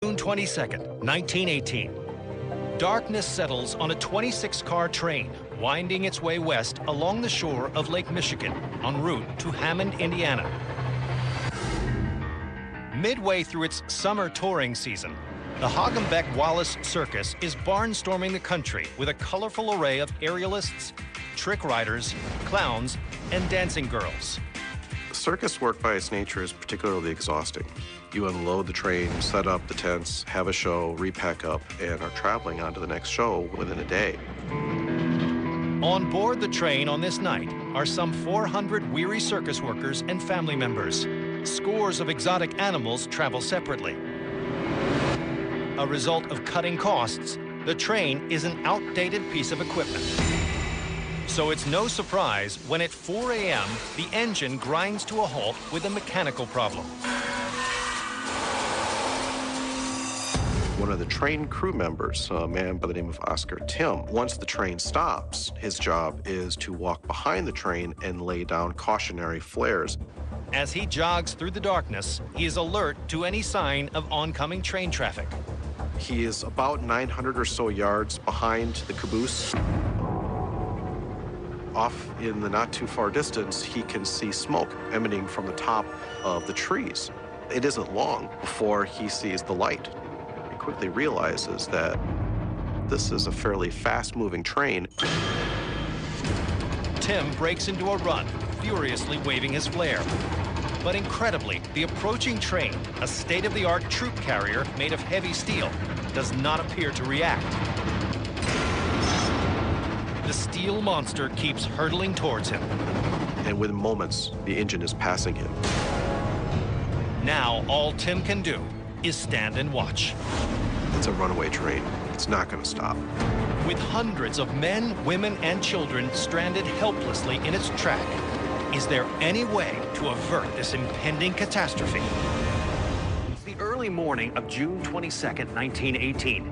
June 22nd, 1918. Darkness settles on a 26-car train winding its way west along the shore of Lake Michigan en route to Hammond, Indiana. Midway through its summer touring season, the Hagenbeck-Wallace Circus is barnstorming the country with a colorful array of aerialists, trick riders, clowns, and dancing girls. Circus work by its nature is particularly exhausting. You unload the train, set up the tents, have a show, repack up, and are traveling on to the next show within a day. On board the train on this night are some 400 weary circus workers and family members. Scores of exotic animals travel separately. A result of cutting costs, the train is an outdated piece of equipment. So it's no surprise when at 4 a.m. the engine grinds to a halt with a mechanical problem. One of the train crew members, a man by the name of Oscar Tim, once the train stops, his job is to walk behind the train and lay down cautionary flares. As he jogs through the darkness, he is alert to any sign of oncoming train traffic. He is about 900 or so yards behind the caboose. Off in the not too far distance, he can see smoke emanating from the top of the trees. It isn't long before he sees the light. He quickly realizes that this is a fairly fast-moving train. Tim breaks into a run, furiously waving his flare. But incredibly, the approaching train, a state-of-the-art troop carrier made of heavy steel, does not appear to react. The steel monster keeps hurtling towards him. And within moments, the engine is passing him. Now, all Tim can do is stand and watch. It's a runaway train. It's not going to stop. With hundreds of men, women, and children stranded helplessly in its track, is there any way to avert this impending catastrophe? It's the early morning of June 22nd, 1918.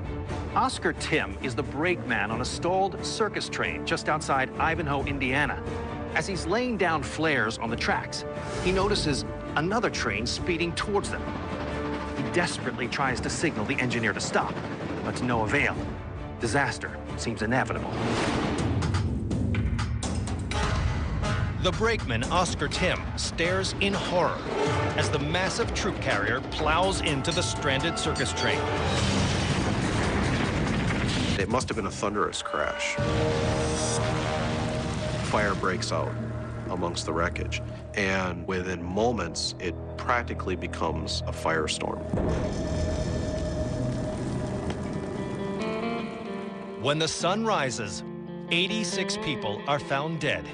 Oscar Tim is the brakeman on a stalled circus train just outside Ivanhoe, Indiana. As he's laying down flares on the tracks, he notices another train speeding towards them. He desperately tries to signal the engineer to stop, but to no avail. Disaster seems inevitable. The brakeman, Oscar Tim, stares in horror as the massive troop carrier plows into the stranded circus train. It must have been a thunderous crash. Fire breaks out amongst the wreckage, and within moments, it practically becomes a firestorm. When the sun rises, 86 people are found dead,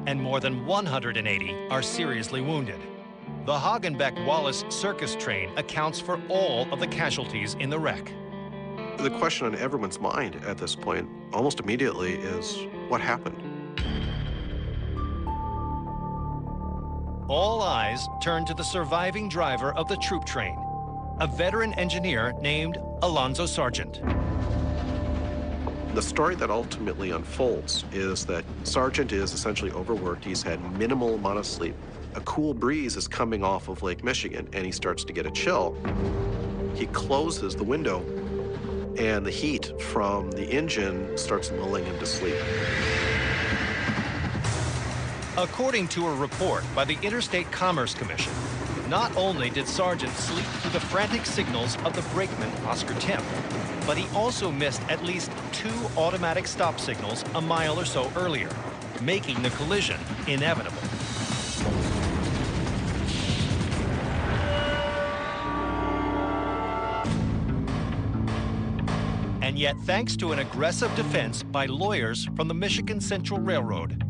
and more than 180 are seriously wounded. The Hagenbeck-Wallace circus train accounts for all of the casualties in the wreck. The question on everyone's mind at this point, almost immediately, is what happened? All eyes turn to the surviving driver of the troop train, a veteran engineer named Alonzo Sargent. The story that ultimately unfolds is that Sargent is essentially overworked. He's had minimal amount of sleep. A cool breeze is coming off of Lake Michigan, and he starts to get a chill. He closes the window, and the heat from the engine starts lulling him to sleep. According to a report by the Interstate Commerce Commission, not only did Sargent sleep through the frantic signals of the brakeman, Oscar Tim, but he also missed at least 2 automatic stop signals a mile or so earlier, making the collision inevitable. And yet, thanks to an aggressive defense by lawyers from the Michigan Central Railroad,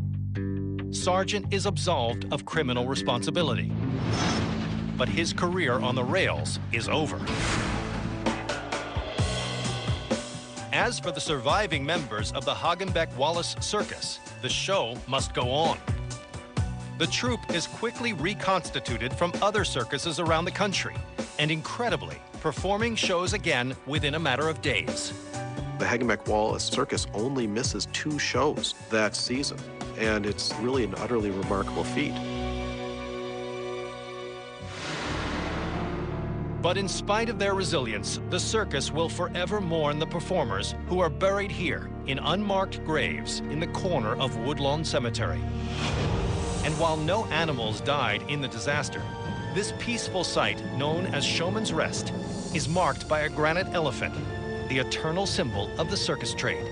Sargent is absolved of criminal responsibility. But his career on the rails is over. As for the surviving members of the Hagenbeck-Wallace Circus, the show must go on. The troupe is quickly reconstituted from other circuses around the country, and incredibly, performing shows again within a matter of days. The Hagenbeck-Wallace Circus only misses 2 shows that season, and it's really an utterly remarkable feat. But in spite of their resilience, the circus will forever mourn the performers who are buried here in unmarked graves in the corner of Woodlawn Cemetery. And while no animals died in the disaster, this peaceful site, known as Showman's Rest, is marked by a granite elephant, the eternal symbol of the circus trade.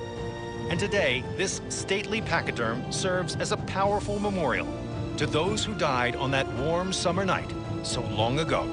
And today, this stately pachyderm serves as a powerful memorial to those who died on that warm summer night so long ago.